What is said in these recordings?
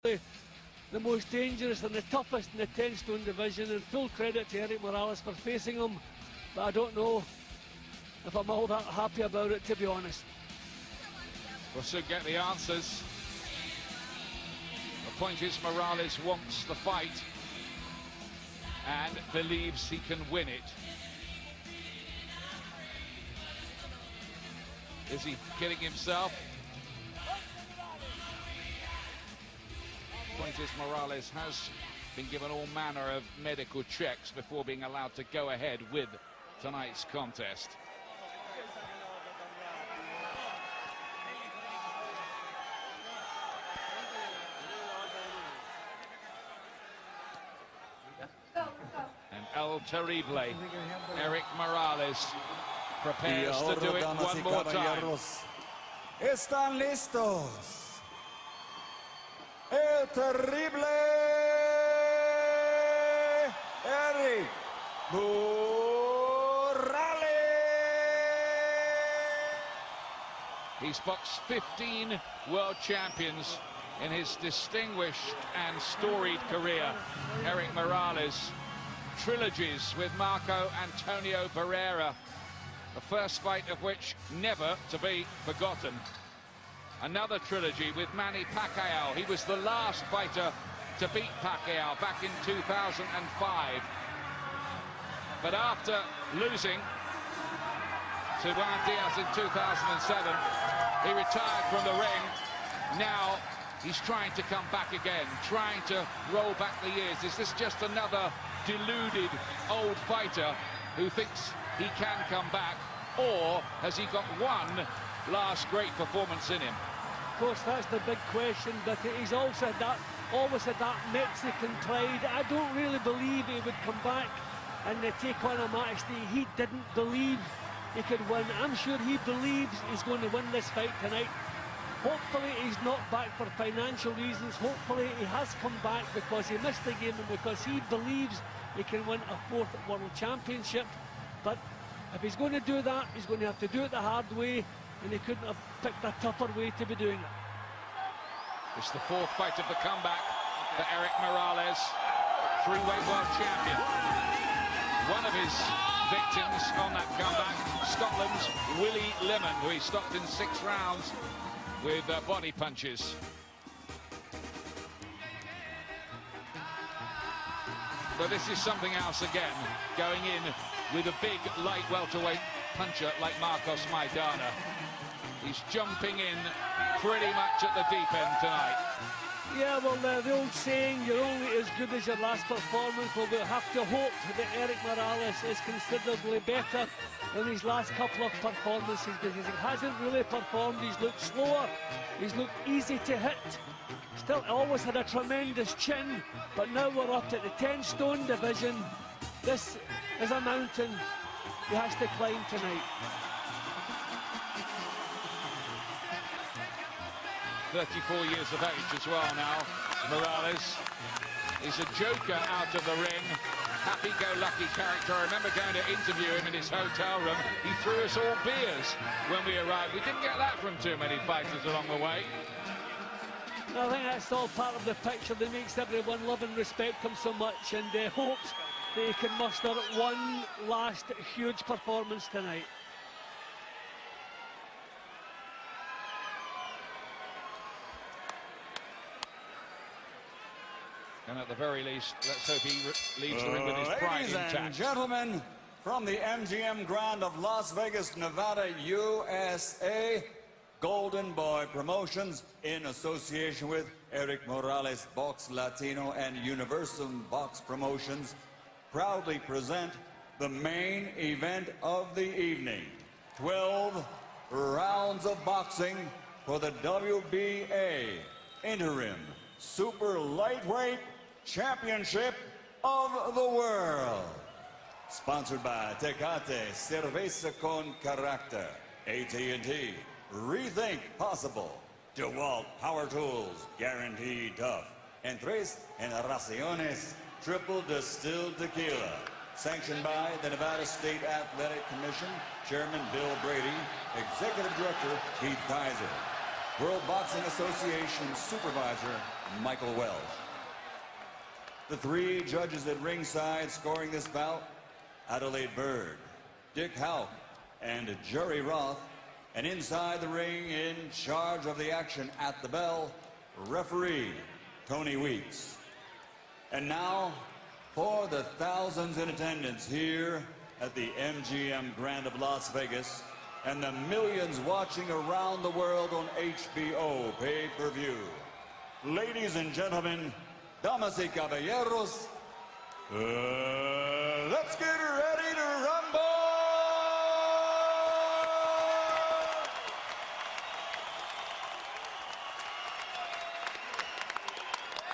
the most dangerous and the toughest in the 10-stone division, and full credit to Erik Morales for facing him, but I don't know if I'm all that happy about it, to be honest. We'll soon get the answers. The point is, Morales wants the fight and believes he can win it. Is he kidding himself? The point is, Morales has been given all manner of medical checks before being allowed to go ahead with tonight's contest. And El Terrible, Erik Morales, prepares to do it one more time. Están listos. El Terrible Erik Morales. He's boxed 15 world champions in his distinguished and storied career. Erik Morales, trilogies with Marco Antonio Barrera, the first fight of which never to be forgotten. Another trilogy with Manny Pacquiao. He was the last fighter to beat Pacquiao back in 2005. But after losing to Juan Diaz in 2007, he retired from the ring. Now he's trying to come back again, trying to roll back the years. Is this just another deluded old fighter who thinks he can come back, or has he got one last great performance in him? Of course, that's the big question, but he's also always had that Mexican pride. I don't really believe he would come back and take on a match that he didn't believe he could win. I'm sure he believes he's going to win this fight tonight. Hopefully he's not back for financial reasons. Hopefully he has come back because he missed the game and because he believes he can win a 4th World Championship. But if he's going to do that, he's going to have to do it the hard way, and he couldn't have picked a tougher way to be doing it. It's the 4th fight of the comeback for Erik Morales, 3-weight world champion. One of his victims on that comeback, Scotland's Willie Lemon, who he stopped in 6 rounds with body punches. But this is something else again, going in with a big light welterweight puncher like Marcos Maidana. He's jumping in pretty much at the deep end tonight. Yeah, well, the old saying, you're only as good as your last performance. Well, we'll have to hope that Erik Morales is considerably better in his last couple of performances, because he hasn't really performed. He's looked slower, he's looked easy to hit. Still always had a tremendous chin, but now we're up at the 10-stone division. This is a mountain he has to climb tonight. 34 years of age as well now, Morales. He's a joker out of the ring, happy-go-lucky character. I remember going to interview him in his hotel room. He threw us all beers when we arrived. We didn't get that from too many fighters along the way. I think that's all part of the picture that makes everyone love and respect him so much, and hopes that he can muster one last huge performance tonight. And at the very least, let's hope he leaves the ring with his pride intact. Ladies and gentlemen, from the MGM Grand of Las Vegas, Nevada, USA, Golden Boy Promotions, in association with Erik Morales Box Latino and Universal Box Promotions, proudly present the main event of the evening. 12 rounds of boxing for the WBA Interim Super Lightweight Championship of the World. Sponsored by Tecate, Cerveza con Carácter, AT&T, Rethink Possible, DeWalt Power Tools, Guaranteed Tough, and Tres Generaciones Triple Distilled Tequila. Sanctioned by the Nevada State Athletic Commission, Chairman Bill Brady, Executive Director Keith Kaiser. World Boxing Association Supervisor Michael Welsh. The three judges at ringside scoring this bout: Adelaide Bird, Dick Houck, and Jerry Roth. And inside the ring, in charge of the action at the bell, referee Tony Weeks. And now, for the thousands in attendance here at the MGM Grand of Las Vegas, and the millions watching around the world on HBO pay-per-view. Ladies and gentlemen, damas y caballeros, let's get ready to rumble!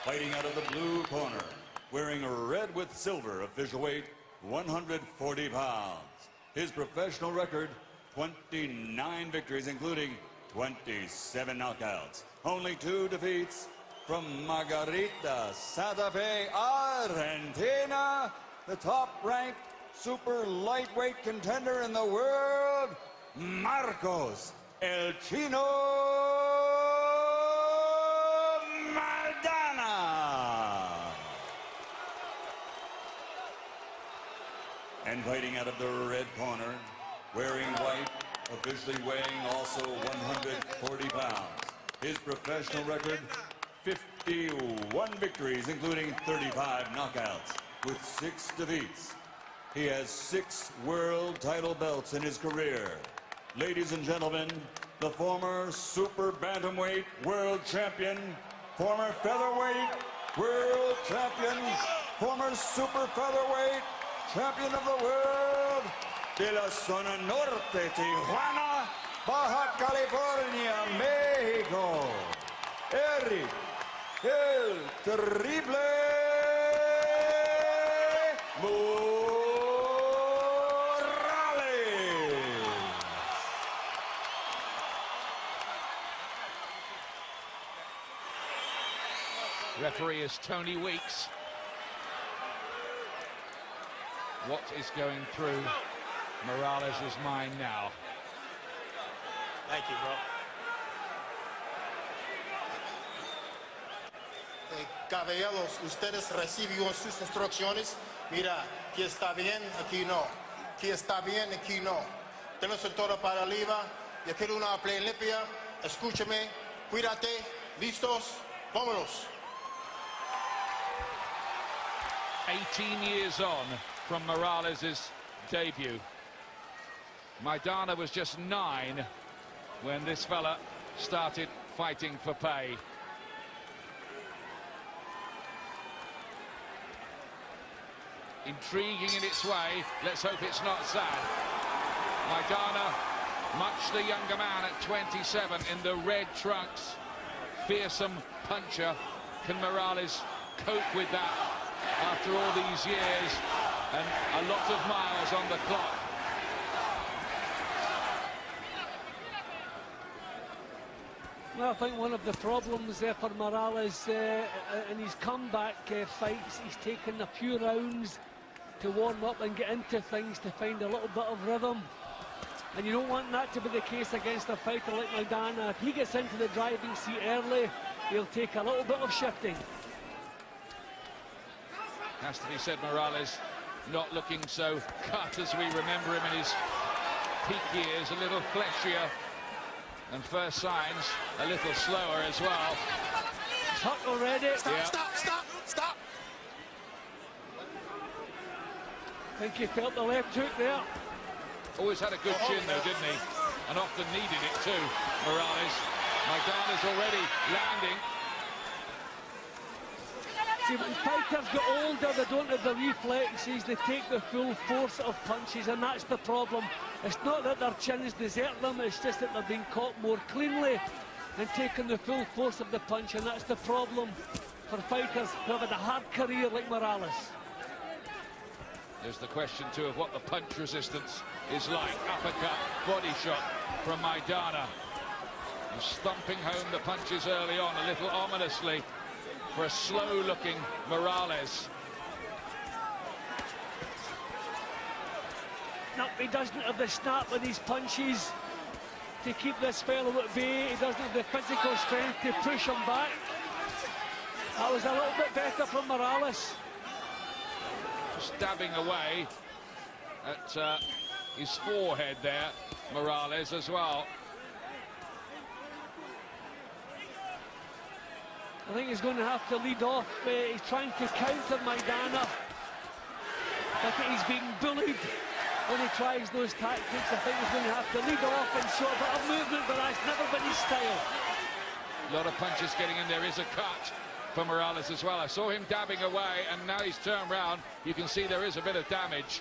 Fighting out of the blue corner, wearing red with silver, official weight 140 pounds. His professional record, 29 victories, including 27 knockouts. Only 2 defeats. From Margarita, Santa Fe, Argentina, the top-ranked super lightweight contender in the world, Marcos El Chino Maidana. And fighting out of the red corner, wearing white, officially weighing also 140 pounds. His professional record, 51 victories, including 35 knockouts, with 6 defeats. He has 6 world title belts in his career. Ladies and gentlemen, the former super bantamweight world champion, former featherweight world champion, former super featherweight champion of the world, de la zona norte, Tijuana, Baja California, Mexico, Erik El Terrible Morales. Referee is Tony Weeks. What is going through Morales' mind now? Thank you, bro. Caballeros, ustedes reciben sus instrucciones. Mira, aquí está bien, aquí no. Aquí está bien, aquí no. Tenemos el toro para arriba. Yo quiero una play limpia. Escúchame, cuídate, listos, vámonos. 18 years on from Morales' debut. Maidana was just 9 when this fella started fighting for pay. Intriguing in its way. Let's hope it's not sad. Maidana, much the younger man at 27 in the red trunks. Fearsome puncher. Can Morales cope with that after all these years and a lot of miles on the clock? Well, I think one of the problems for Morales in his comeback fights, he's taken a few rounds to warm up and get into things to find a little bit of rhythm. And you don't want that to be the case against a fighter like Maidana. If he gets into the driving seat early, he'll take a little bit of shifting. Has to be said, Morales not looking so cut as we remember him in his peak years, a little fleshier, and first signs a little slower as well. Tuck already. Stop. I think he felt the left hook there. Always had a good chin though, didn't he? And often needed it too, Morales. Maidana's already landing. See, when fighters get older, they don't have the reflexes, they take the full force of punches, and that's the problem. It's not that their chins desert them, it's just that they're being caught more cleanly and taking the full force of the punch, and that's the problem for fighters who have had a hard career like Morales. There's the question too of what the punch resistance is like. Uppercut, body shot from Maidana. And stumping home the punches early on, a little ominously for a slow-looking Morales. No, he doesn't have the snap with his punches. to keep this fellow at bay. He doesn't have the physical strength to push him back. That was a little bit better from Morales. Just dabbing away at his forehead there, Morales as well. I think he's going to have to lead off. He's trying to counter Maidana. I think he's being bullied when he tries those tactics. I think he's going to have to lead off and show a bit of movement, but that's never been his style. A lot of punches getting in. There is a cut for Morales as well. I saw him dabbing away, and now he's turned round. You can see there is a bit of damage.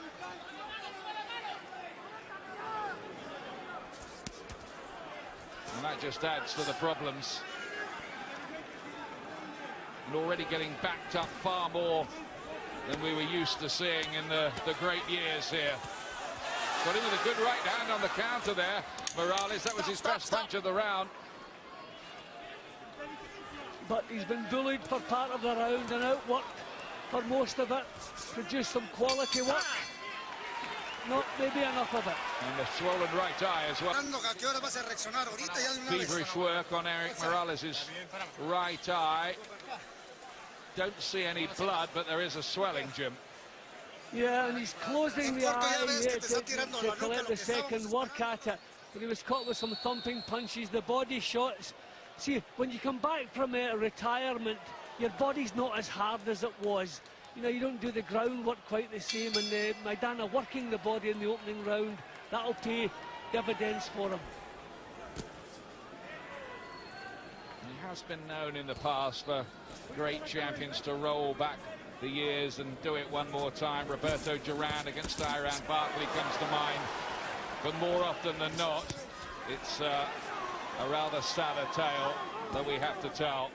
And that just adds to the problems. And already getting backed up far more than we were used to seeing in the great years here. Got in with a good right hand on the counter there, Morales. That was his best punch of the round. But he's been bullied for part of the round and outworked for most of it. Produced some quality work. Not maybe enough of it. And the swollen right eye as well. Feverish work on Erik Morales' right eye. Don't see any blood, but there is a swelling, Jim. Yeah, and he's closing the eye to collect the second work at it. But he was caught with some thumping punches, the body shots. See, when you come back from retirement, your body's not as hard as it was. You know, you don't do the groundwork quite the same, and Maidana working the body in the opening round, that'll pay dividends for him. He has been known in the past for great champions to roll back the years and do it one more time. Roberto Duran against Iran Barkley comes to mind, but more often than not, it's a rather sadder tale that we have to tell.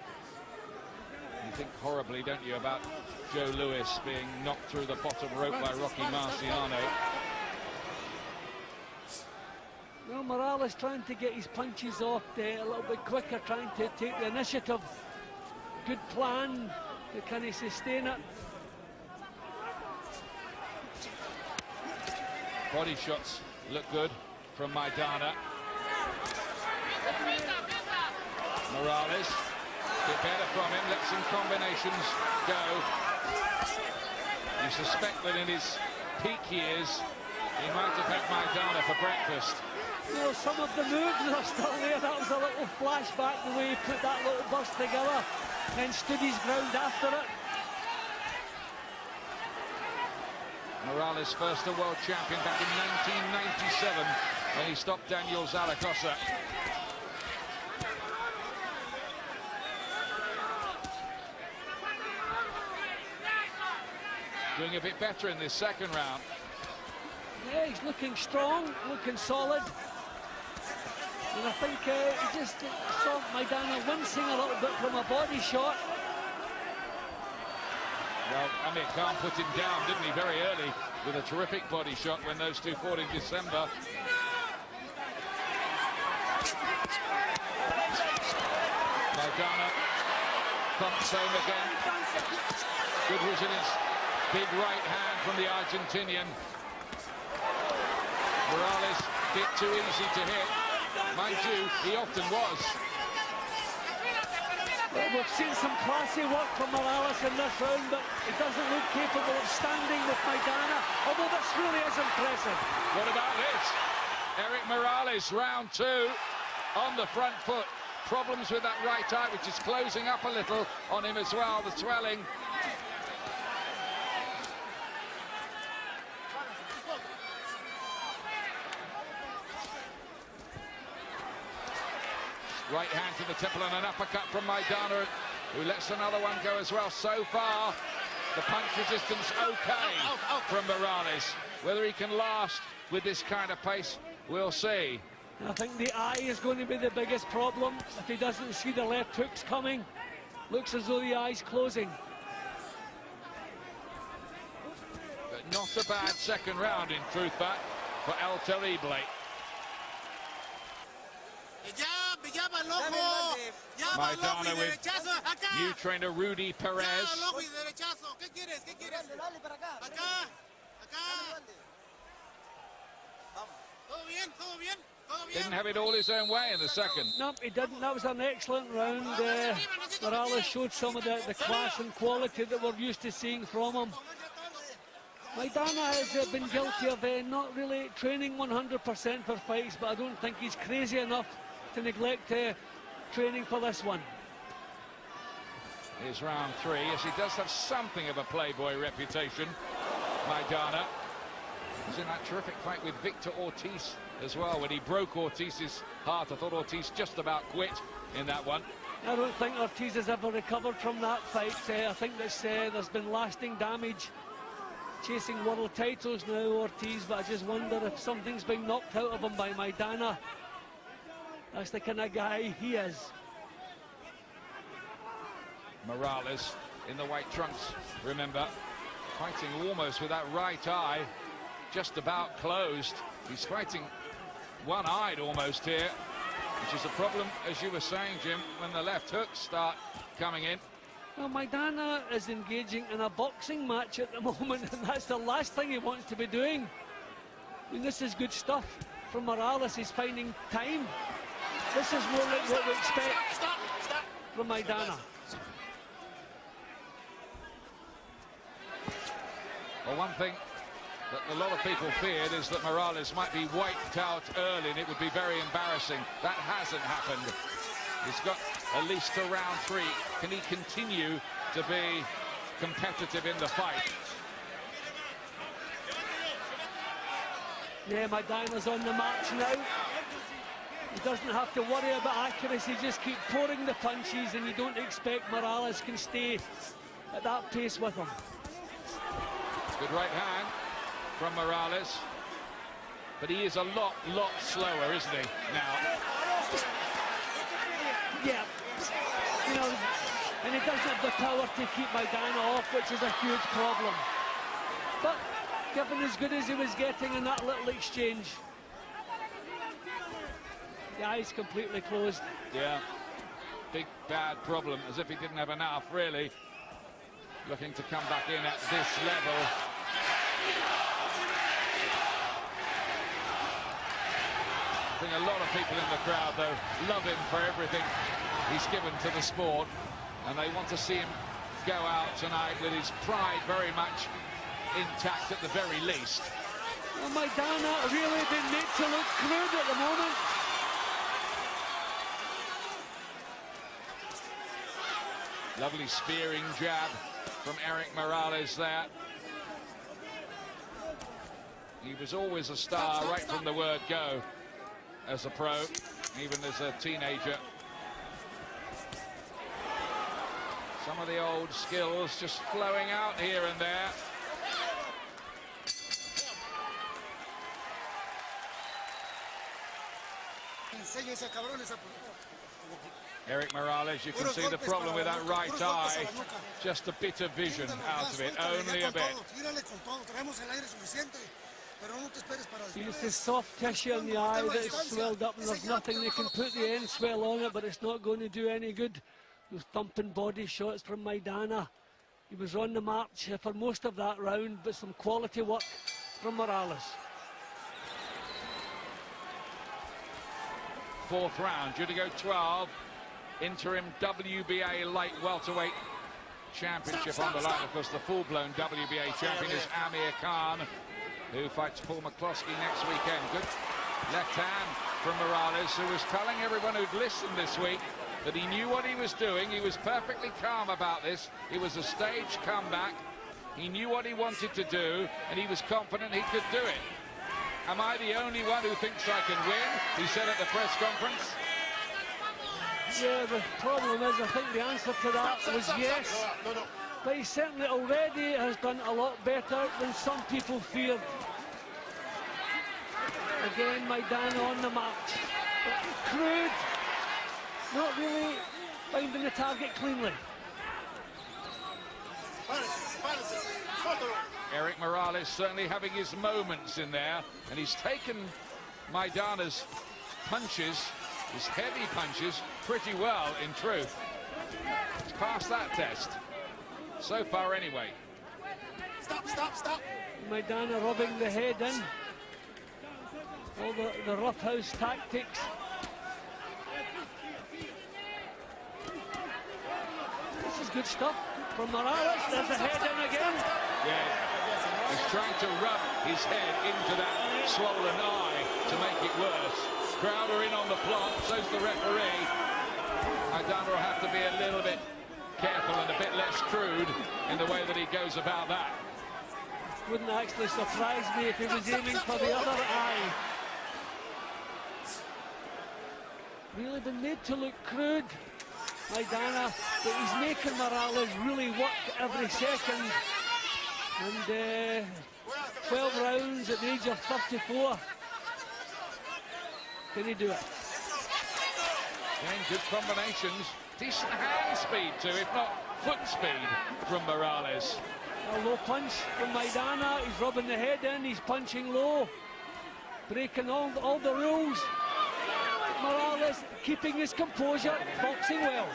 You think horribly, don't you, about Joe Louis being knocked through the bottom rope by Rocky Marciano. Well, Morales trying to get his punches off a little bit quicker, trying to take the initiative. Good plan, but can he sustain it? Body shots look good from Maidana. Morales, bit better from him, let some combinations go. You suspect that in his peak years, he might have had Maidana for breakfast. You know, some of the moves are still there. That was a little flashback, the way he put that little burst together, then stood his ground after it. Morales, first a world champion back in 1997 when he stopped Daniel Zaragoza. Doing a bit better in this second round. Yeah, he's looking strong, looking solid. And I think he just saw Maidana wincing a little bit from a body shot. Well, Amir Khan put him down, didn't he, very early with a terrific body shot when those two fought in December. Maidana thumps home again. Good resilience. Big right hand from the Argentinian. Morales, bit too easy to hit. Mind you, he often was. Well, we've seen some classy work from Morales in this round, but he doesn't look capable of standing with Maidana, although this really is impressive. What about this? Erik Morales, round two, on the front foot. Problems with that right eye, which is closing up a little on him as well, the swelling. Right hand to the temple and an uppercut from Maidana, who lets another one go as well. So far, the punch resistance okay from Morales. Whether he can last with this kind of pace, we'll see. I think the eye is going to be the biggest problem. If he doesn't see the left hooks coming, looks as though the eye's closing. But not a bad second round, in truth, but for El Terrible. Maidana with new trainer Rudy Perez. didn't have it all his own way in the second. No, he didn't. That was an excellent round. Morales showed some of the class and quality that we're used to seeing from him. Maidana has been guilty of not really training 100% for fights, but I don't think he's crazy enough to neglect training for this one. Here's round 3. Yes, he does have something of a playboy reputation, Maidana. He was in that terrific fight with Victor Ortiz as well. When he broke Ortiz's heart, I thought Ortiz just about quit in that one. I don't think Ortiz has ever recovered from that fight. I think there's been lasting damage. Chasing world titles now, Ortiz, but I just wonder if something's been knocked out of him by Maidana. That's the kind of guy he is. Morales in the white trunks, remember, fighting almost with that right eye just about closed. He's fighting one-eyed almost here, which is a problem, as you were saying, Jim, when the left hooks start coming in. Well, Maidana is engaging in a boxing match at the moment, and that's the last thing he wants to be doing. I mean, this is good stuff from Morales. He's finding time. This is more like what we expect from Maidana. Well, one thing that a lot of people feared is that Morales might be wiped out early, and it would be very embarrassing. That hasn't happened. He's got at least to round 3. Can he continue to be competitive in the fight? Yeah, Maidana's on the march now. He doesn't have to worry about accuracy, just keep pouring the punches, and you don't expect Morales can stay at that pace with him. Good right hand from Morales, but he is a lot slower, isn't he, now? Yeah, you know, and he doesn't have the power to keep Maidana off, which is a huge problem. But given as good as he was getting in that little exchange, the eyes completely closed. Yeah, big bad problem, as if he didn't have enough, really. Looking to come back in at this level. I think a lot of people in the crowd, though, love him for everything he's given to the sport, and they want to see him go out tonight with his pride very much intact at the very least. Well, Maidana really been made to look crude at the moment. Lovely spearing jab from Erik Morales there. He was always a star right from the word go as a pro, even as a teenager. Some of the old skills just flowing out here and there. Erik Morales, you can see the problem with that right eye. Just a bit of vision out of it, only a bit. It's the soft tissue in the eye that's swelled up, and there's nothing they can put the end swell on it, but it's not going to do any good. Those thumping body shots from Maidana. He was on the march for most of that round, but some quality work from Morales. 4th round, due to go 12. Interim WBA light welterweight championship on the line. Of course, the full-blown WBA champion is Amir Khan, who fights Paul McCloskey next weekend. Good left hand from Morales, who was telling everyone who'd listened this week that he knew what he was doing. He was perfectly calm about this. It was a staged comeback. He knew what he wanted to do, and he was confident he could do it. Am I the only one who thinks I can win? He said at the press conference. Yeah, the problem is, I think the answer to that was yes. But he certainly already has done a lot better than some people feared. Again, Maidana on the march. Crude. Not really finding the target cleanly. Erik Morales certainly having his moments in there, and he's taken Maidana's punches, his heavy punches, pretty well in truth. He's passed that test. So far anyway. Stop. Maidana rubbing the head in. all the roughhouse tactics. This is good stuff from Morales. There's a head in again. Yeah, he's trying to rub his head into that swollen eye to make it worse. Crowder in on the plot, so's the referee. Maidana will have to be a little bit careful and a bit less crude in the way that he goes about that. Wouldn't actually surprise me if he was aiming for the other eye. Really been made to look crude, Maidana, but he's making Morales really work every second. And 12 rounds at the age of 34. Can he do it? Again, good combinations. Decent hand speed too, if not foot speed from Morales. A low punch from Maidana. He's rubbing the head in. He's punching low. Breaking all the rules. Morales keeping his composure, boxing well.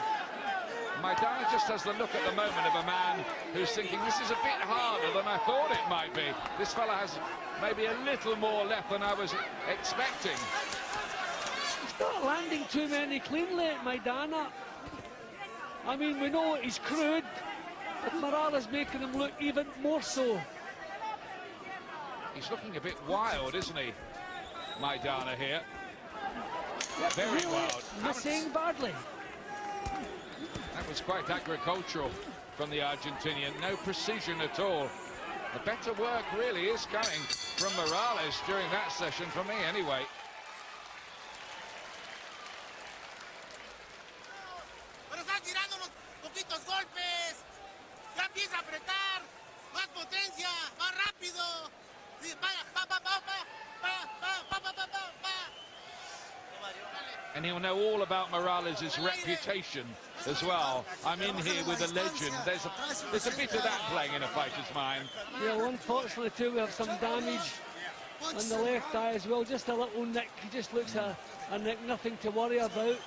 Maidana just has the look at the moment of a man who's thinking, this is a bit harder than I thought it might be. This fella has maybe a little more left than I was expecting. He's not landing too many cleanly at Maidana. I mean, we know he's crude, but Morales making him look even more so. He's looking a bit wild, isn't he, Maidana here? Yep, Very really wild. missing badly. That was quite agricultural from the Argentinian. No precision at all. The better work really is coming from Morales during that session, for me anyway. And he'll know all about Morales' reputation as well. I'm in here with a legend. There's a bit of that playing in a fighter's mind. Yeah, unfortunately too, we have some damage on the left eye as well. Just a little nick. He just looks a nick, nothing to worry about.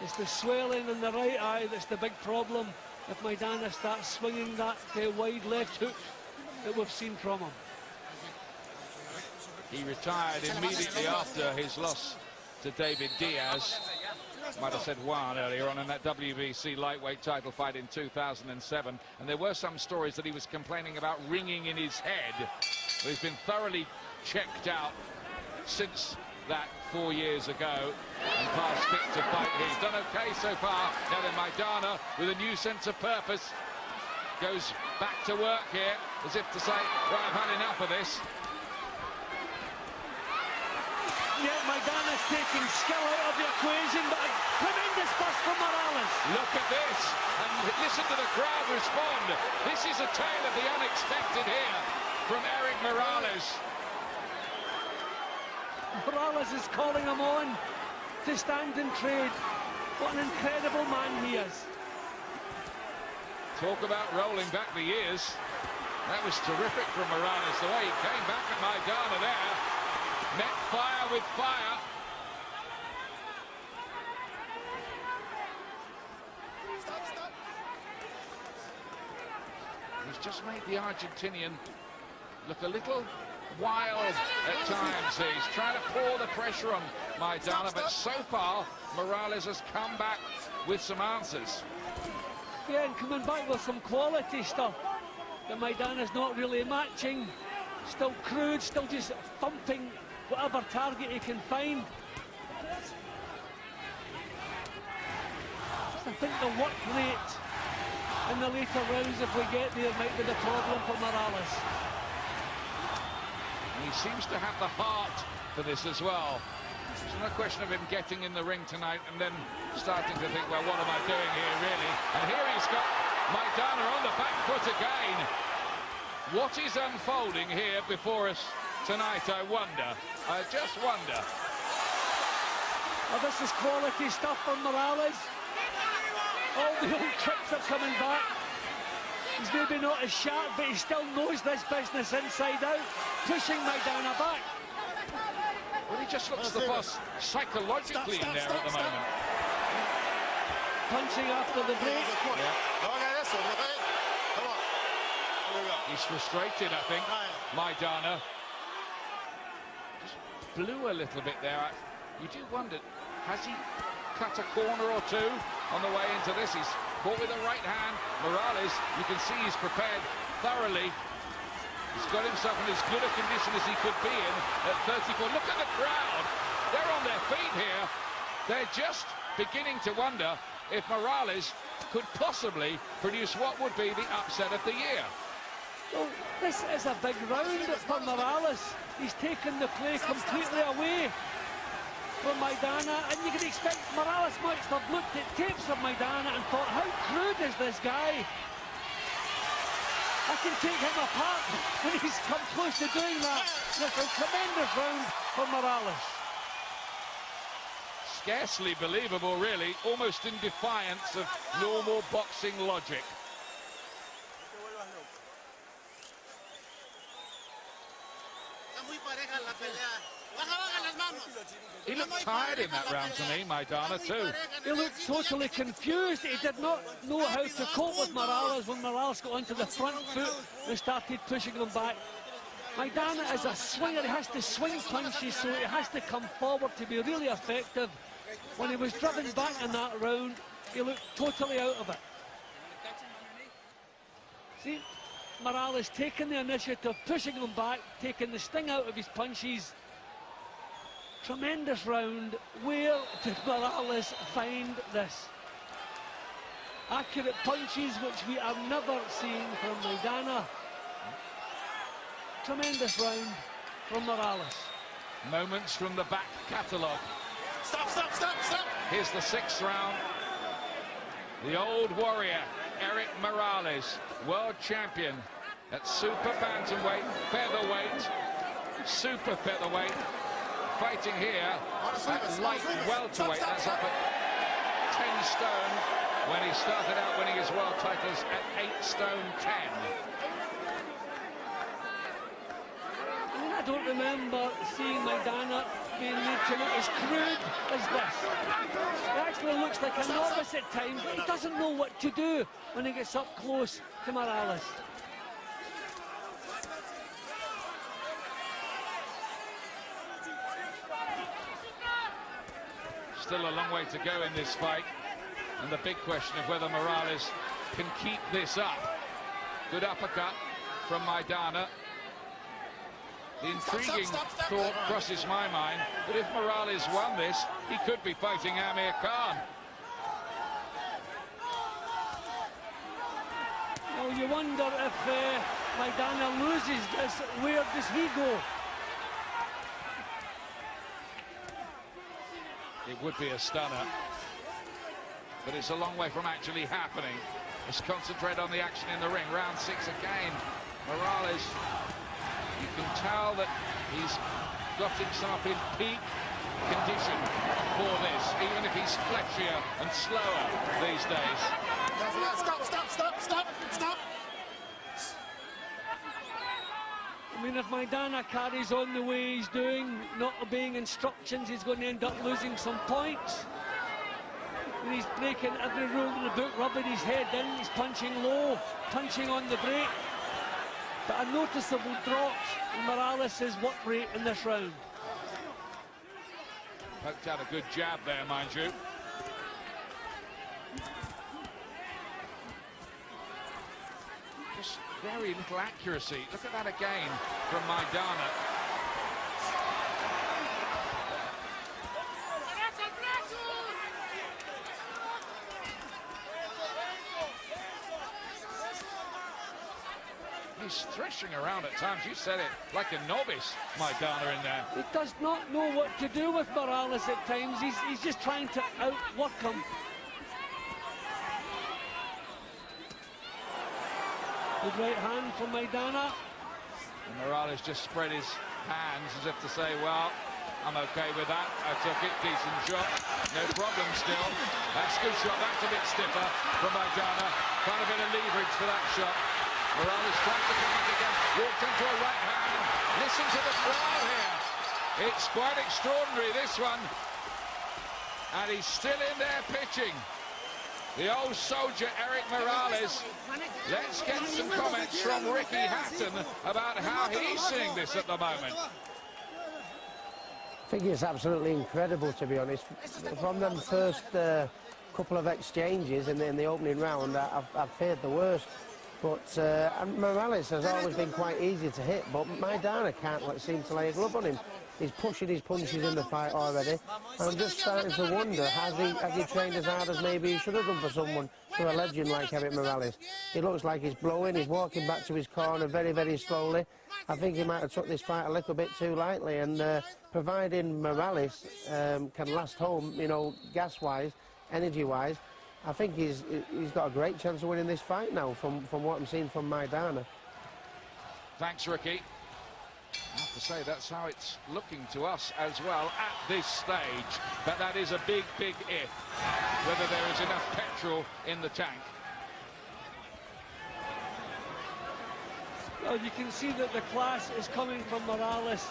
It's the swelling in the right eye that's the big problem. If Maidana starts swinging that wide left hook that we've seen from him. He retired immediately after his loss to David Diaz. Might have said Juan earlier on in that WBC lightweight title fight in 2007. And there were some stories that he was complaining about ringing in his head. But he's been thoroughly checked out since that 4 years ago and past fit to fight. He's done okay so far. Now then, Maidana, with a new sense of purpose, goes back to work here as if to say, right, I've had enough of this. Yeah, Maidana's taking skill out of the equation, but a tremendous bust from Morales. Look at this, and listen to the crowd respond. This is a tale of the unexpected here from Erik Morales. Morales is calling him on to stand and trade. What an incredible man he is. Talk about rolling back the years. That was terrific from Morales, the way he came back at Maidana there. Met fire with fire. He's just made the Argentinian look a little wild at times. He's trying to pour the pressure on Maidana, but so far Morales has come back with some answers. Yeah, and coming back with some quality stuff that Maidana's not really matching. Still crude, still just thumping whatever target he can find. I think the work rate in the later rounds, if we get there, might be the problem for Morales. And he seems to have the heart for this as well. It's not a question of him getting in the ring tonight and then starting to think, well, what am I doing here, really? And here he's got Maidana on the back foot again. What is unfolding here before us tonight, I wonder? I just wonder. Well, this is quality stuff from Morales. All the old tricks are coming back. He's maybe not as sharp, but he still knows this business inside out, pushing Maidana back. Well, he just looks the boss psychologically in there at the moment. Punching after the break. He's frustrated, I think, Maidana. blew a little bit there. You do wonder, has he cut a corner or two on the way into this? He's caught with the right hand. Morales, you can see he's prepared thoroughly. He's got himself in as good a condition as he could be in at 34. Look at the crowd. They're on their feet here. They're just beginning to wonder if Morales could possibly produce what would be the upset of the year. Well, this is a big round for Morales. He's taken the play completely away from Maidana, and you can expect Morales must have looked at tapes of Maidana and thought, how crude is this guy? I can take him apart when he's come close to doing that. It's a tremendous round for Morales. Scarcely believable, really, almost in defiance of normal boxing logic. He looked tired in that round to me, Maidana, too. He looked totally confused. He did not know how to cope with Morales when Morales got onto the front foot and started pushing him back. Maidana is a swinger. He has to swing punches, so he has to come forward to be really effective. When he was driven back in that round, he looked totally out of it. See, Morales taking the initiative, pushing him back, taking the sting out of his punches. Tremendous round. Where did Morales find this? Accurate punches which we have never seen from Maidana. Tremendous round from Morales. Moments from the back catalogue. Stop, stop, stop, stop! Here's the 6th round. The old warrior, Erik Morales, world champion at super bantamweight, featherweight, super featherweight, fighting here at light welterweight. That's up at 10 stone when he started out winning his world titles at 8 stone 10. I don't remember seeing Maidana being made to look as crude as this. He actually looks like a novice at times. He doesn't know what to do when he gets up close to Morales. Still a long way to go in this fight, and the big question of whether Morales can keep this up. Good uppercut from Maidana. The intriguing thought crosses my mind that if Morales won this, he could be fighting Amir Khan. Well, you wonder if Maidana loses this, where does he go? It would be a stunner, but it's a long way from actually happening. Let's concentrate on the action in the ring. Round 6 again. Morales, you can tell that he's got himself in peak condition for this, even if he's fleshier and slower these days. Stop, stop, stop, stop, stop! I mean, if Maidana carries on the way he's doing, not obeying instructions, he's going to end up losing some points. And he's breaking every rule in the book, rubbing his head in, he's punching low, punching on the break. But a noticeable drop in Morales' work rate in this round. Poked out a good jab there, mind you. Just very little accuracy. Look at that again from Maidana. He's threshing around at times. You said it, like a novice, Maidana in there. He does not know what to do with Morales at times. He's just trying to outwork him. Good right hand from Maidana. And Morales just spread his hands as if to say, well, I'm okay with that. I took it, decent shot. No problem still. That's a good shot. That's a bit stiffer from Maidana. Quite a bit of leverage for that shot. Morales trying to come up again. Walked into a right hand. Listen to the crowd here. It's quite extraordinary, this one. And he's still in there pitching. The old soldier, Erik Morales. Let's get some comments from Ricky Hatton about how he's seeing this at the moment. think it's absolutely incredible, to be honest. From them first couple of exchanges in the opening round, I've feared the worst. But and Morales has always been quite easy to hit, but Maidana can't seem to lay a glove on him. He's pushing his punches in the fight already. I'm just starting to wonder, has he trained as hard as maybe he should have done for someone, for a legend like Erik Morales? He looks like he's blowing, he's walking back to his corner very, very slowly. I think he might have took this fight a little bit too lightly, and providing Morales can last home, you know, gas-wise, energy-wise, I think he's got a great chance of winning this fight now, from what I'm seeing from Maidana. Thanks, Ricky. I have to say, that's how it's looking to us as well at this stage. But that is a big, big if, whether there is enough petrol in the tank. Well, you can see that the class is coming from Morales,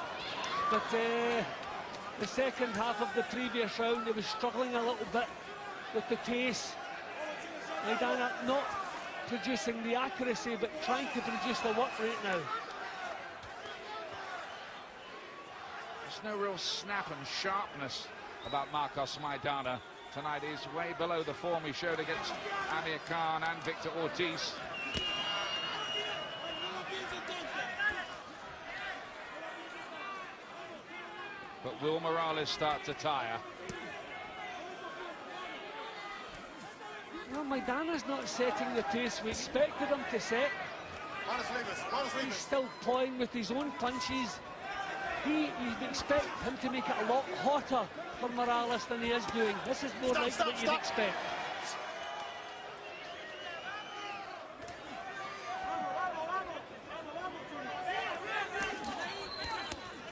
but the second half of the previous round, he was struggling a little bit with the pace. Maidana not producing the accuracy, but trying to produce the work rate now. There's no real snap and sharpness about Marcos Maidana tonight. He's way below the form he showed against Amir Khan and Victor Ortiz. But will Morales start to tire? Well, Maidana's not setting the pace we expected him to set. He's still playing with his own punches. You'd expect him to make it a lot hotter for Morales than he is doing. This is more like what you'd expect.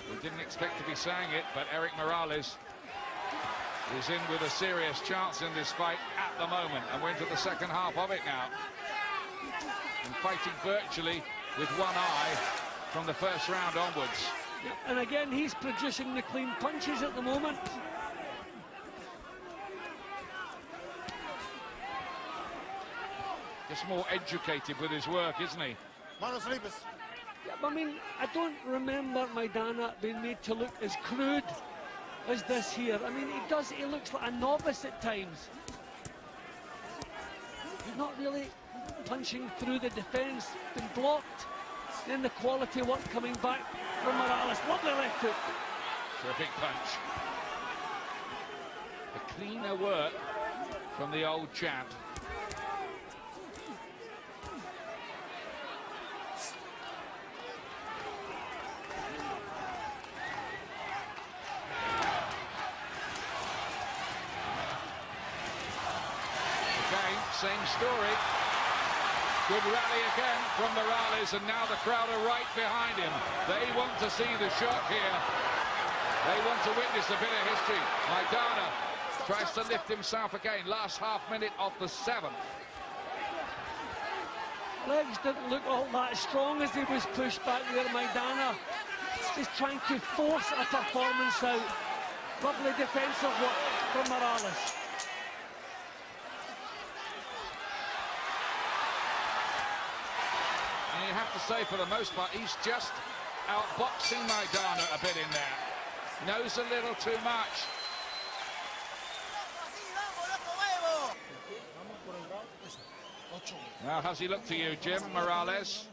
We didn't expect to be saying it, but Erik Morales is in with a serious chance in this fight at the moment, and we're into the second half of it now. And fighting virtually with one eye from the first round onwards. And again, he's producing the clean punches at the moment. Just more educated with his work, isn't he? Yeah, I mean, I don't remember Maidana being made to look as crude as this here. I mean, he looks like a novice at times. He's not really punching through the defence, been blocked. Then the quality work coming back from Morales. Lovely left hook. Terrific punch. The cleaner work from the old champ. Again, same story. Good rally again from Morales, and now the crowd are right behind him. They want to see the shot here. They want to witness a bit of history. Maidana tries to lift himself again. Last half minute of the 7th. Legs didn't look all that strong as he was pushed back there. Maidana just trying to force a performance out. Lovely defensive work from Morales. You have to say, for the most part, he's just outboxing Maidana a bit in there. Knows a little too much. Now, how's he look to you, Jim, Morales?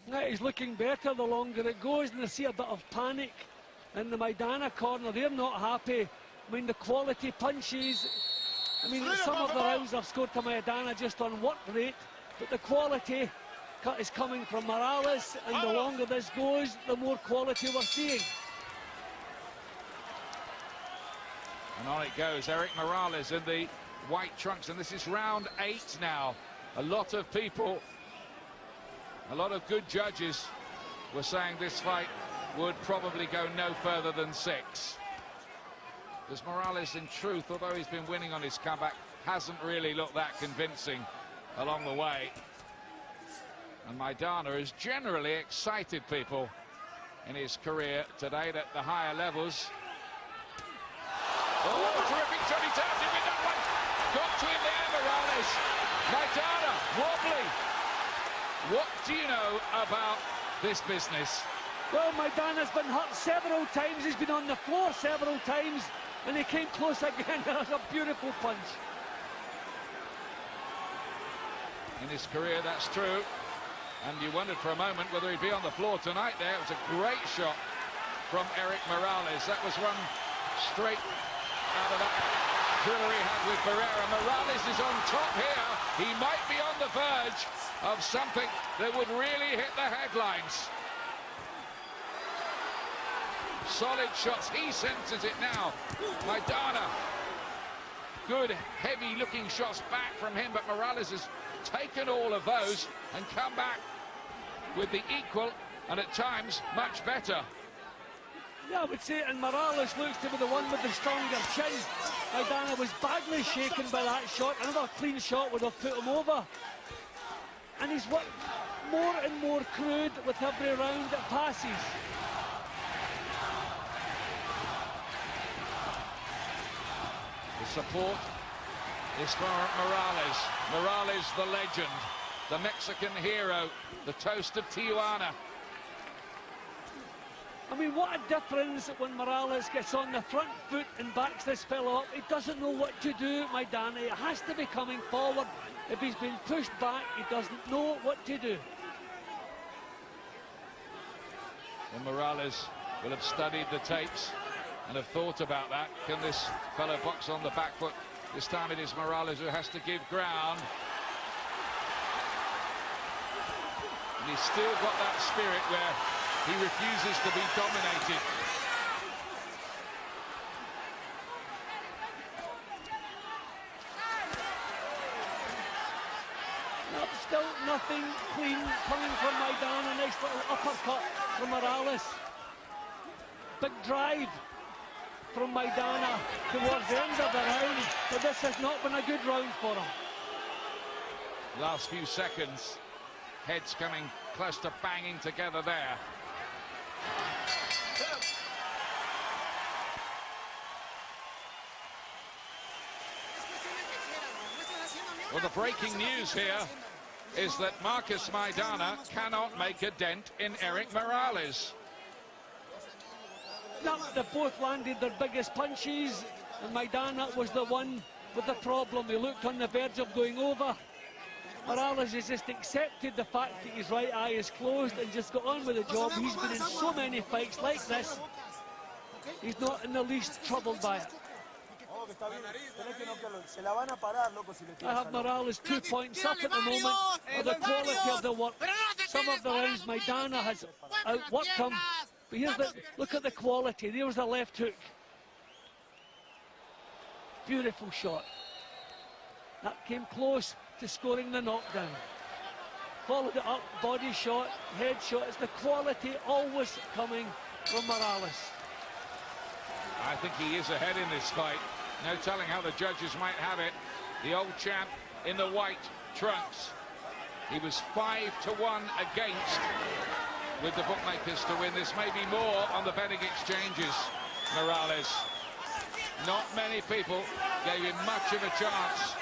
Yeah, he's looking better the longer it goes, and I see a bit of panic in the Maidana corner. They're not happy. I mean, the quality punches. I mean, some of the rounds I've scored to Maidana just on work rate, but the quality is coming from Morales, and the longer this goes, the more quality we're seeing. And on it goes, Erik Morales in the white trunks, and this is round 8 now. A lot of people, a lot of good judges were saying this fight would probably go no further than 6. Because Morales, in truth, although he's been winning on his comeback, hasn't really looked that convincing along the way. And Maidana has generally excited people in his career today at the higher levels. Oh, terrific Tony Townsend with that one. Got to him there, Morales. Maidana, wobbly. What do you know about this business? Well, Maidana's been hurt several times. He's been on the floor several times, and he came close again. That was a beautiful punch. In his career, that's true. And you wondered for a moment whether he'd be on the floor tonight there. It was a great shot from Erik Morales. That was run straight out of that thriller he had with Barrera. Morales is on top here. He might be on the verge of something that would really hit the headlines. Solid shots. He senses it now. Maidana. Good, heavy-looking shots back from him, but Morales has taken all of those and come back with the equal and at times much better. Yeah, I would say, and Morales looks to be the one with the stronger chin. Maidana was badly shaken by that shot. Another clean shot would have put him over. And he's more and more crude with every round that passes. The support is for Morales. Morales, the legend, the Mexican hero, the toast of Tijuana. I mean, what a difference when Morales gets on the front foot and backs this fellow up. He doesn't know what to do, Maidana. He has to be coming forward. If he's been pushed back, he doesn't know what to do. And Morales will have studied the tapes and have thought about that. Can this fellow box on the back foot? This time it is Morales who has to give ground. And he's still got that spirit where he refuses to be dominated. No, still nothing clean coming from Maidana. Nice little uppercut from Morales. Big drive from Maidana towards the end of the round, but this has not been a good round for him. Last few seconds, heads coming close to banging together there. Well, the breaking news here is that Marcus Maidana cannot make a dent in Erik Morales. No, they both landed their biggest punches, and Maidana was the one with the problem. He looked on the verge of going over. Morales has just accepted the fact that his right eye is closed and just got on with the job. He's been in so many fights like this. He's not in the least troubled by it. I have Morales 2 points up at the moment for the quality of the work. Some of the rounds Maidana has outworked him. But here's look at the quality. There's the left hook. Beautiful shot. That came close to scoring the knockdown. Followed it up, body shot, head shot. It's the quality always coming from Morales. I think he is ahead in this fight. No telling how the judges might have it. The old champ in the white trunks. He was 5-1 against with the bookmakers to win. This may be more on the betting exchanges, Morales. Not many people gave him much of a chance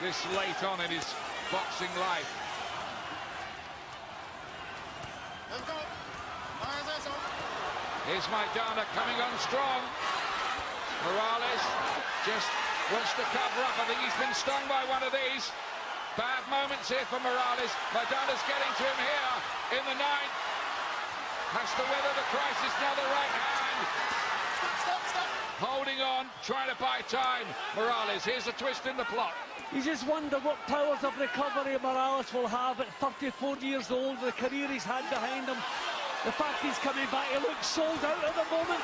this late on in his boxing life. Here's Maidana coming on strong. Morales just wants to cover up. I think he's been stung by one of these. Bad moments here for Morales. Maidana's getting to him here in the ninth. Has to weather the crisis now, the right hand. Stop. Holding on, trying to buy time. Morales, here's a twist in the plot. You just wonder what powers of recovery Morales will have at 34 years old, the career he's had behind him. The fact he's coming back, he looks sold out at the moment.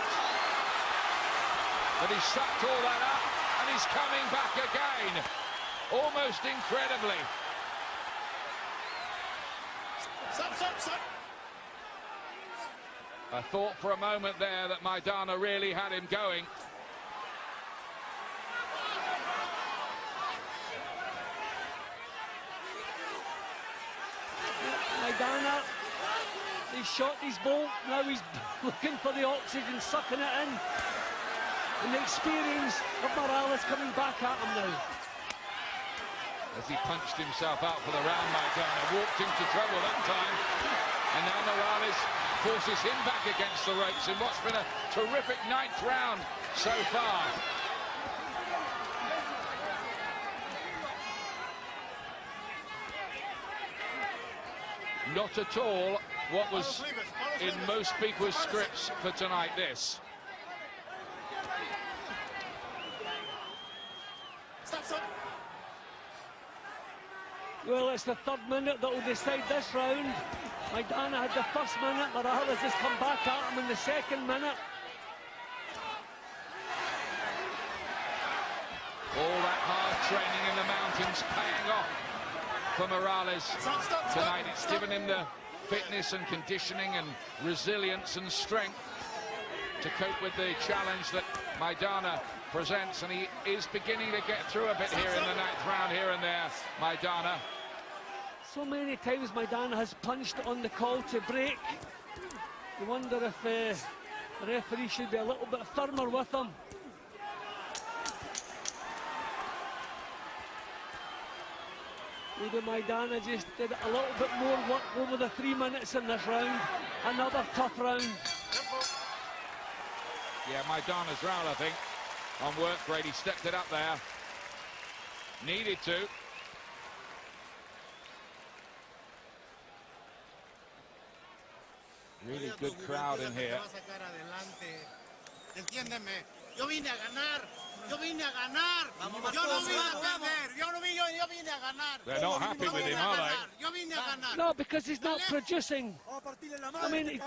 But he's sucked all that up, and he's coming back again. Almost incredibly. Stop. I thought for a moment there that Maidana really had him going. Maidana, he shot his bolt, now he's looking for the oxygen, sucking it in. And the experience of Morales coming back at him now. As he punched himself out for the round, Maidana walked into trouble that time. And now Morales forces him back against the ropes in what's been a terrific 9th round so far. Not at all what was in most people's scripts for tonight, this. Well, it's the 3rd minute that will decide this round. Maidana had the 1st minute, Morales has come back at him in the 2nd minute. All that hard training in the mountains paying off for Morales tonight. It's given him the fitness and conditioning and resilience and strength to cope with the challenge that Maidana presents, and he is beginning to get through a bit here in the 9th round, here and there, Maidana. So many times Maidana has punched on the call to break. You wonder if the referee should be a little bit firmer with him. Maybe Maidana just did a little bit more work over the 3 minutes in this round. Another tough round. Yeah, Maidana's round, I think, on work rate. He stepped it up there. Needed to. Really good crowd in here. Yo vine a ganar. Yo vine a ganar. Yo no vine a perder. Yo vine a ganar. They're not happy with him, are they? Yo vine a ganar. No, because he's not producing. I mean,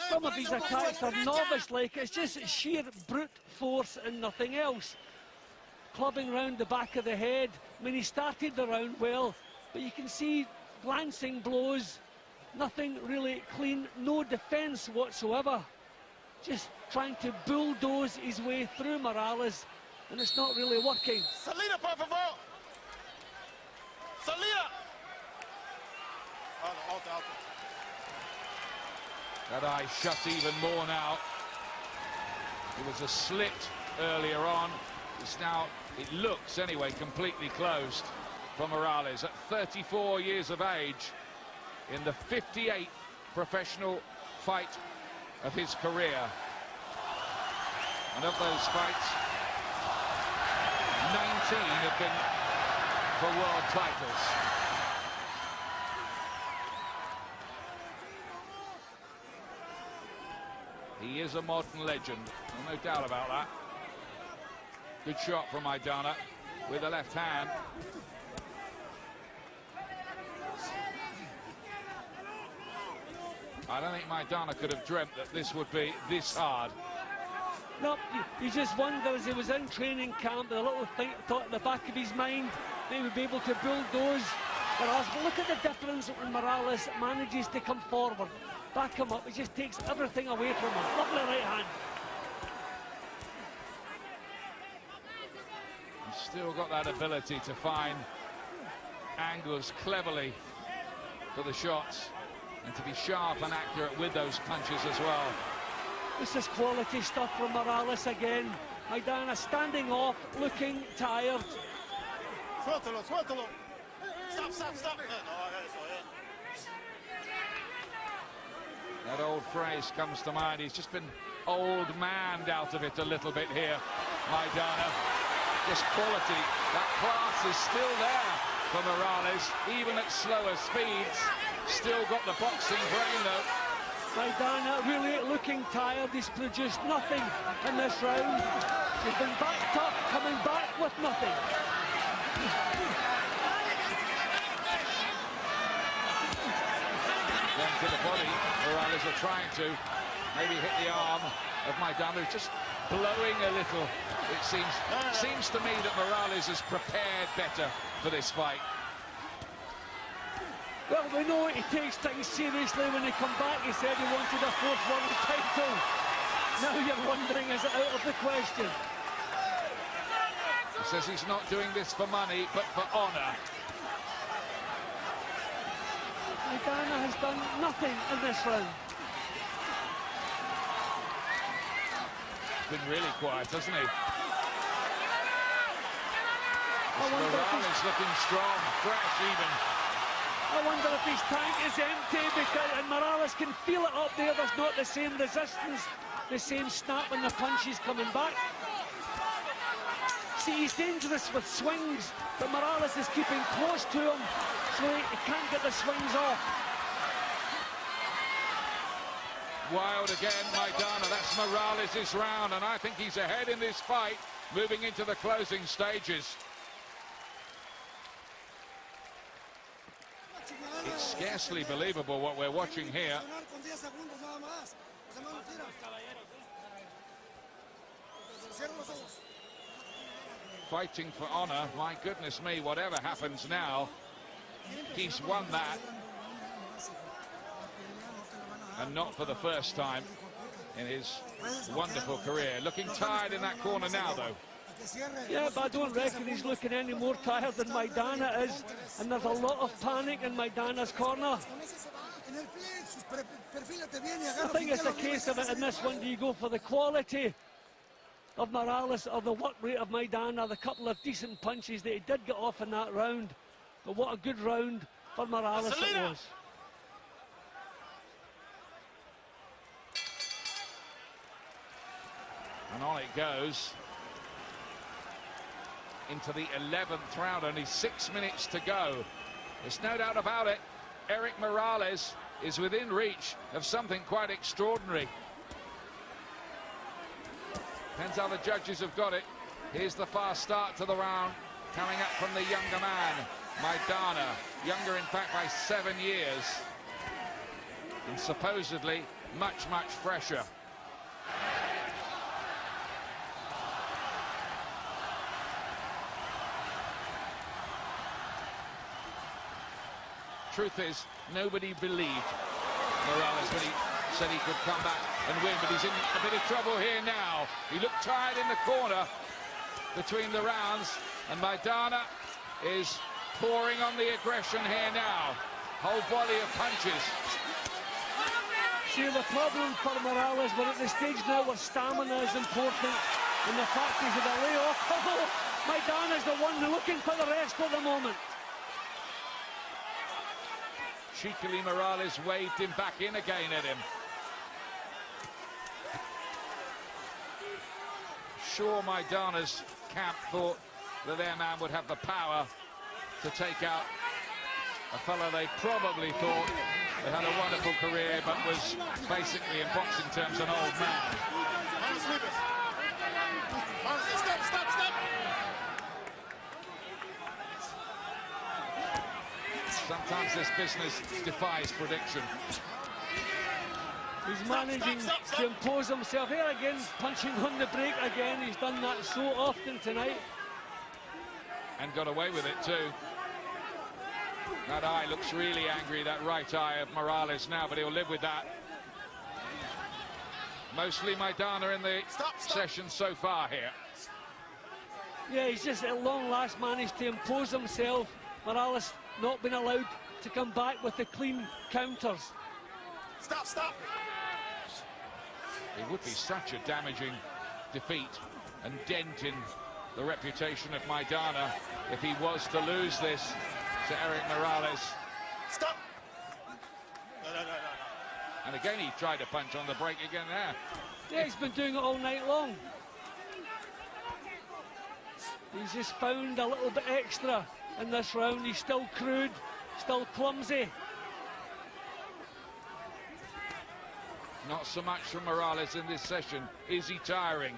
some of his attacks are novice-like. It's just sheer brute force and nothing else. Clubbing round the back of the head. I mean, he started the round well, but you can see glancing blows. Nothing really clean, no defence whatsoever. Just trying to bulldoze his way through Morales, and it's not really working. Salida, por favor. Salida. Alto. That eye shut even more now. It was a slit earlier on. It's now, it looks anyway, completely closed for Morales at 34 years of age in the 58th professional fight of his career. And of those fights, 19 have been for world titles. He is a modern legend, no doubt about that. Good shot from Maidana with the left hand. I don't think Maidana could have dreamt that this would be this hard. No, you just wonder, as he was in training camp, with a little thought at the back of his mind, they would be able to bulldoze Morales. But look at the difference when Morales manages to come forward, back him up. He just takes everything away from him. Lovely right hand. He's still got that ability to find angles cleverly for the shots and to be sharp and accurate with those punches as well. This is quality stuff from Morales again. Maidana standing off, looking tired. Suéltalo. Stop. That old phrase comes to mind. He's just been old manned out of it a little bit here, Maidana. Just quality. That class is still there for Morales, even at slower speeds. Still got the boxing brain, though. Maidana really looking tired. He's produced nothing in this round. He's been backed up, coming back with nothing. Then to the body, Morales are trying to maybe hit the arm of Maidana, who's just blowing a little. It seems to me that Morales is prepared better for this fight. Well, we know he takes things seriously. When he come back, he said he wanted a 4th world title. Now you're wondering, is it out of the question? He says he's not doing this for money, but for honour. Maidana has done nothing in this round. Been really quiet, hasn't he? Morales looking strong, fresh even. I wonder if his tank is empty, because and Morales can feel it up there. There's not the same resistance, the same snap when the punch is coming back. See, he's dangerous with swings, but Morales is keeping close to him, so he can't get the swings off. Wild again, Maidana. That's Morales' round, and I think he's ahead in this fight, moving into the closing stages. It's scarcely believable what we're watching here. Fighting for honor, my goodness me, whatever happens now, he's won that. And not for the first time in his wonderful career. Looking tired in that corner now, though. Yeah, but I don't reckon he's looking any more tired than Maidana is, and there's a lot of panic in Maidana's corner. I think it's a case of it in this one. Do you go for the quality of Morales or the work rate of Maidana? The couple of decent punches that he did get off in that round, but what a good round for Morales it was. And on it goes into the 11th round, only 6 minutes to go. There's no doubt about it. Erik Morales is within reach of something quite extraordinary. Depends how the judges have got it. Here's the fast start to the round, coming up from the younger man, Maidana. Younger, in fact, by 7 years. And supposedly much, much fresher. Truth is, nobody believed Morales when he said he could come back and win, but he's in a bit of trouble here now. He looked tired in the corner between the rounds, and Maidana is pouring on the aggression here now. Whole volley of punches. See, the problem for Morales, we're at the stage now where stamina is important, and the fact he's at a layoff. Maidana's the one looking for the rest at the moment. Cheekily, Morales waved him back in again at him. Sure, Maidana's camp thought that their man would have the power to take out a fellow they probably thought they had a wonderful career, but was basically, in boxing terms, an old man. Sometimes this business defies prediction. He's managing to impose himself. Here again, punching on the break again. He's done that so often tonight. And got away with it too. That eye looks really angry, that right eye of Morales now, but he'll live with that. Mostly Maidana in the session so far here. Yeah, he's just at long last managed to impose himself. Morales not been allowed to come back with the clean counters. Stop. It would be such a damaging defeat and dent in the reputation of Maidana if he was to lose this to Erik Morales. Stop. No. And again, he tried to punch on the break again there. Yeah, he's been doing it all night long. He's just found a little bit extra in this round. He's still crude, still clumsy. Not so much from Morales in this session. Is he tiring?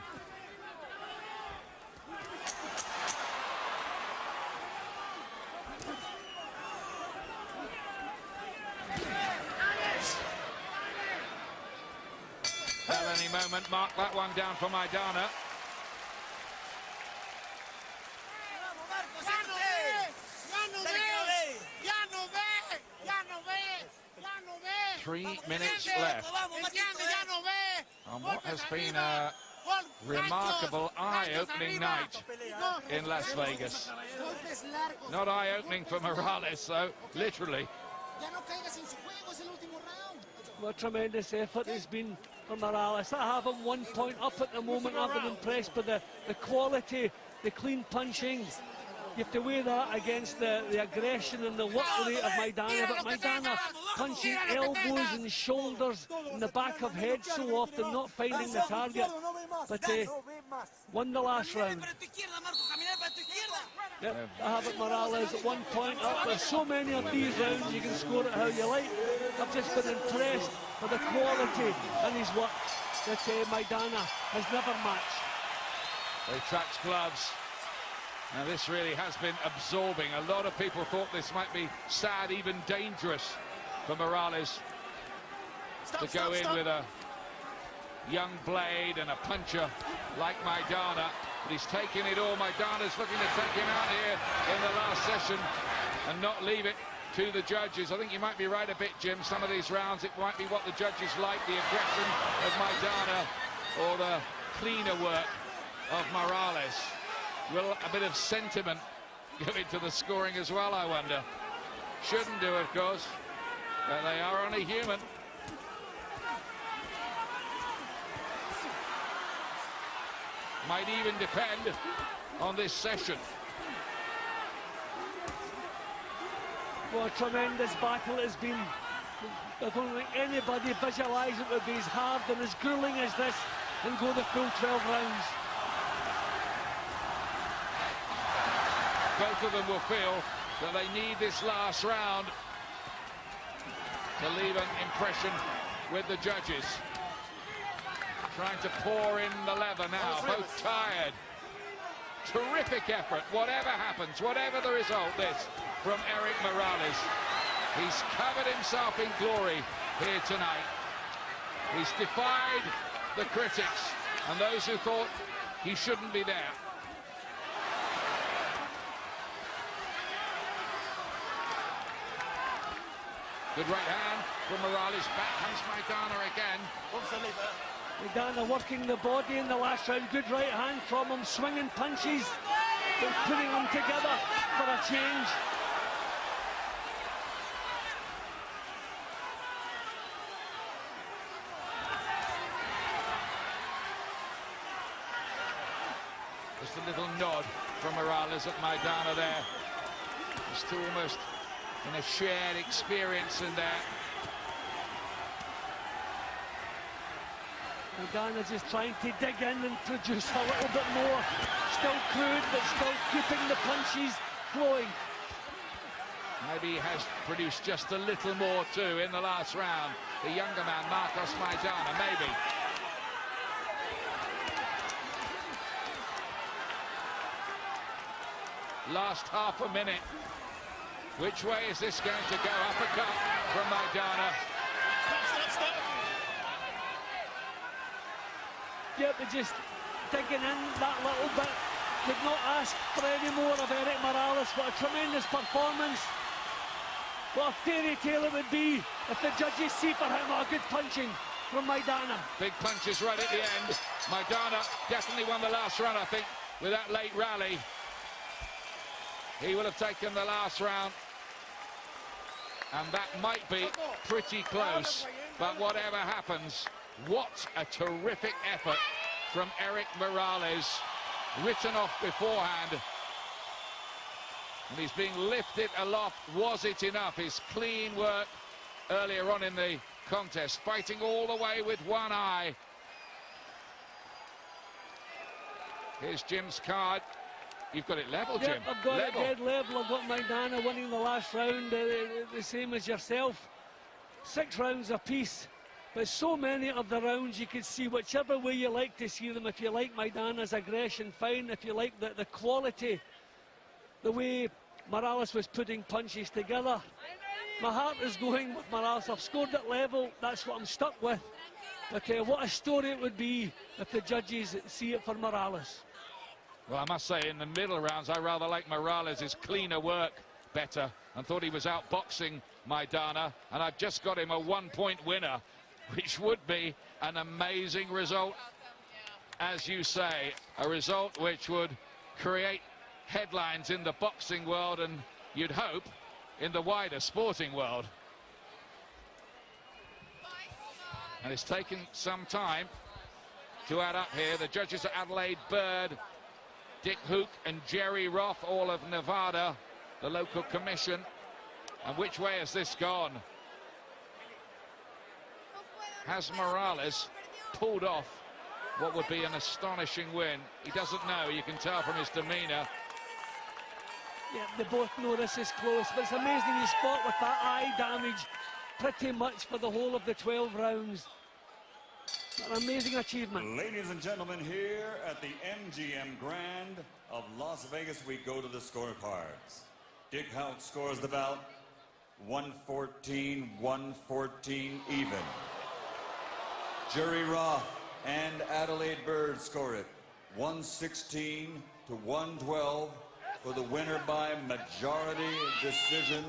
At any moment, mark that one down for Maidana. Three minutes left on what has been a remarkable eye-opening night in Las Vegas. Not eye-opening for Morales, though, literally. What a tremendous effort has been for Morales. I have him 1 point up at the moment. I've been impressed by the quality, the clean punching, You have to weigh that against the aggression and the work rate of Maidana, but Maidana punching elbows and shoulders in the back of head so often, not finding the target. But won the last round. Yep, I have it Morales at 1 point up. There's so many of these rounds, you can score it how you like. I've just been impressed with the quality and his work that Maidana has never matched. He tracks gloves. Now this really has been absorbing. A lot of people thought this might be sad, even dangerous for Morales to go in with a young blade and a puncher like Maidana. But he's taking it all. Maidana's looking to take him out here in the last session and not leave it to the judges. I think you might be right a bit, Jim. Some of these rounds, it might be what the judges like, the aggression of Maidana or the cleaner work of Morales. Will a bit of sentiment go into the scoring as well, I wonder? Shouldn't do, of course, but they are only human. Might even depend on this session. Well, a tremendous battle it's been. I don't think anybody visualised it would be as hard and as gruelling as this and go the full 12 rounds. Both of them will feel that they need this last round to leave an impression with the judges. Trying to pour in the leather now, both tired. Terrific effort, whatever happens, whatever the result is from Erik Morales. He's covered himself in glory here tonight. He's defied the critics and those who thought he shouldn't be there. Good right hand from Morales. Back comes Maidana again. Maidana working the body in the last round. Good right hand from him, swinging punches, but putting them together for a change. Just a little nod from Morales at Maidana there. Just almost in a shared experience in there. Maidana just trying to dig in and produce a little bit more. Still crude, but still keeping the punches flowing. Maybe he has produced just a little more too in the last round. The younger man, Maidana, maybe. Last half a minute. Which way is this going to go? Uppercut from Maidana. Stop. Yeah, but just digging in that little bit. Could not ask for any more of Erik Morales. What a tremendous performance. What a fairy tale it would be if the judges see for him a good punching from Maidana. Big punches right at the end. Maidana definitely won the last round, I think, with that late rally. He will have taken the last round. And that might be pretty close. But whatever happens, what a terrific effort from Erik Morales. Written off beforehand. And he's being lifted aloft. Was it enough? His clean work earlier on in the contest. Fighting all the way with one eye. Here's Jim's card. You've got it level, Jim. I've got it dead level. I've got Maidana winning the last round, the same as yourself. 6 rounds apiece. But so many of the rounds you could see whichever way you like to see them. If you like Maidana's aggression, fine. If you like the quality, the way Morales was putting punches together. My heart is going with Morales. I've scored at level. That's what I'm stuck with. Okay, what a story it would be if the judges see it for Morales. Well, I must say, in the middle rounds, I rather like Morales' cleaner work better and thought he was outboxing Maidana. And I've just got him a 1-point winner, which would be an amazing result. As you say, a result which would create headlines in the boxing world and, you'd hope, in the wider sporting world. And it's taken some time to add up here. The judges are Adelaide Bird Dick Hook and Jerry Roth, all of Nevada, the local commission. And which way has this gone? Has Morales pulled off what would be an astonishing win? He doesn't know, you can tell from his demeanour. Yeah, they both know this is close, but it's amazing he fought with that eye damage pretty much for the whole of the 12 rounds. An amazing achievement. Ladies and gentlemen, here at the MGM Grand of Las Vegas, we go to the scorecards. Dick Hout scores the bout 114, 114 even. Jerry Roth and Adelaide Bird score it 116 to 112 for the winner by majority decision.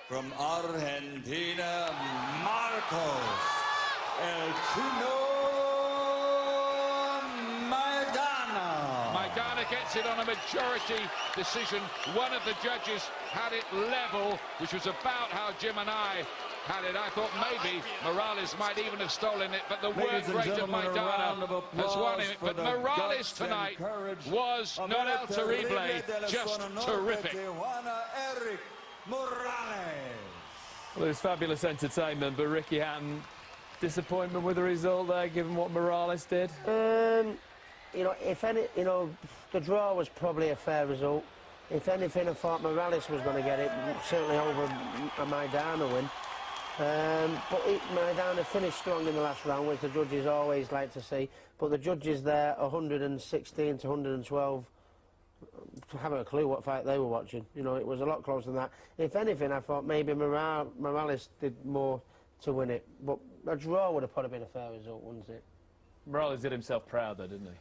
From Argentina, Marcos El Chino Maidana. Maidana gets it on a majority decision. One of the judges had it level, which was about how Jim and I had it. I thought maybe Morales might even have stolen it, but the work rate of Maidana has won it. But Morales tonight was non el terrible, just terrific. Erik Morales. Well, it was fabulous entertainment, but Ricky Hatton, disappointment with the result there, given what Morales did? You know, if any, you know, the draw was probably a fair result. If anything, I thought Morales was going to get it, certainly over a Maidana win. But Maidana finished strong in the last round, which the judges always like to see. But the judges there, 116 to 112, haven't a clue what fight they were watching. You know, it was a lot closer than that. If anything, I thought maybe Morales did more to win it. But a draw would have probably been a fair result, wouldn't it? Morales did himself proud, though, didn't he?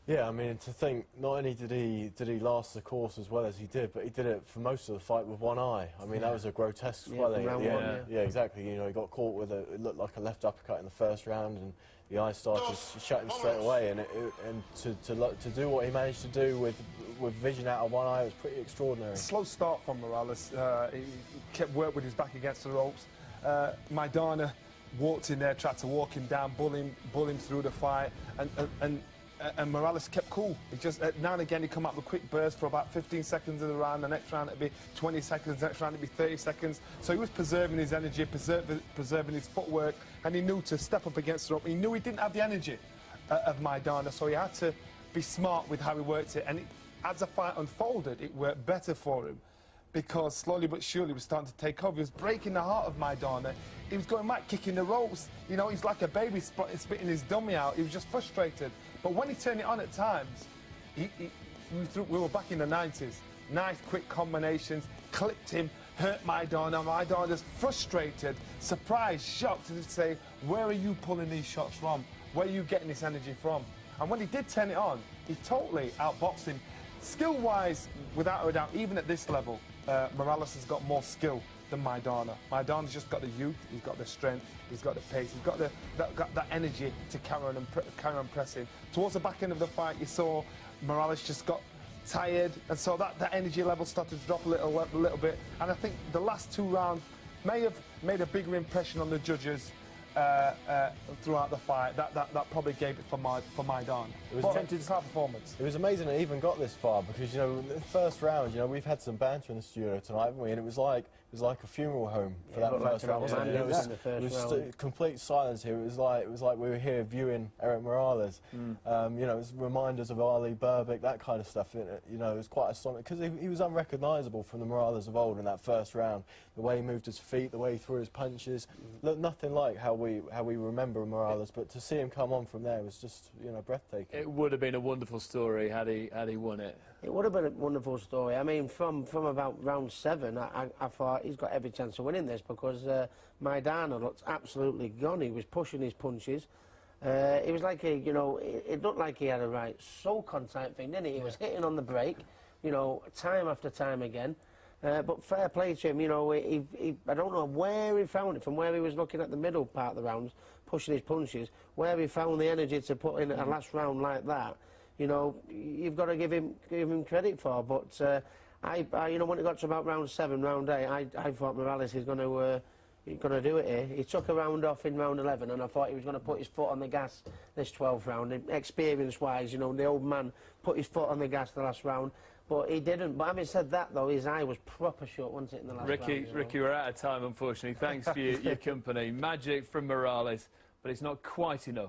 Yeah, I mean, to think, not only did he last the course as well as he did, but he did it for most of the fight with one eye. I mean, that was a grotesque swelling at the end. Yeah, exactly. You know, he got caught with it looked like a left uppercut in the first round, and the eye started shutting straight away. And to do what he managed to do with vision out of one eye was pretty extraordinary. Slow start from Morales. He kept work with his back against the ropes. Maidana walked in there, tried to walk him down, bull him through the fight, and Morales kept cool. He just now and again he'd come up with quick bursts for about 15 seconds of the round. The next round it'd be 20 seconds. The next round it'd be 30 seconds. So he was preserving his energy, preserving his footwork, and he knew to step up against the rope. He knew he didn't have the energy of Maidana, so he had to be smart with how he worked it. And as the fight unfolded, it worked better for him, because slowly but surely he was starting to take over. He was breaking the heart of Maidana. He was going mad, kicking the ropes. You know, he's like a baby spitting his dummy out. He was just frustrated. But when he turned it on at times, we were back in the 90s. Nice, quick combinations, clipped him, hurt Maidana. Maidana's frustrated, surprised, shocked, to say, where are you pulling these shots from? Where are you getting this energy from? And when he did turn it on, he totally outboxed him. Skill-wise, without a doubt, even at this level, Morales has got more skill than Maidana. Maidana's just got the youth, he's got the strength, he's got the pace, he's got that energy to carry on pressing. Towards the back end of the fight, you saw Morales just got tired, and so that energy level started to drop a little bit. And I think the last two rounds may have made a bigger impression on the judges throughout the fight. That probably gave it for Maidana. It was a hard performance. It was amazing it even got this far, because, you know, the first round, you know, we've had some banter in the studio tonight, haven't we? And it was like a funeral home for that first round. It was complete silence here. It was like we were here viewing Erik Morales. You know, it was reminders of Ali Berbick, that kind of stuff. You know, it was quite astonishing, because he was unrecognisable from the Morales of old in that first round. The way he moved his feet, the way he threw his punches, looked nothing like how we remember Morales. But to see him come on from there was just, you know, breathtaking. It would have been a wonderful story had he won it. It would have been a wonderful story. I mean, from about round 7, I thought he's got every chance of winning this, because Maidana looked absolutely gone. He was pushing his punches. It was like it looked like he had a right soul contact thing, didn't it? He was hitting on the break, you know, time after time again. But fair play to him, you know, I don't know where he found it, from where he was looking at the middle part of the rounds, pushing his punches, where he found the energy to put in a last round like that. You know, you've got to give him credit for. But you know, when it got to about round 7, round 8, I thought Morales is going to He's going to do it here. He took a round off in round 11, and I thought he was going to put his foot on the gas this 12th round. Experience-wise, you know, the old man put his foot on the gas the last round, but he didn't. But having said that, though, his eye was proper shut, wasn't it, in the last round? Ricky, we're out of time, unfortunately. Thanks for your company. Magic from Morales, but it's not quite enough.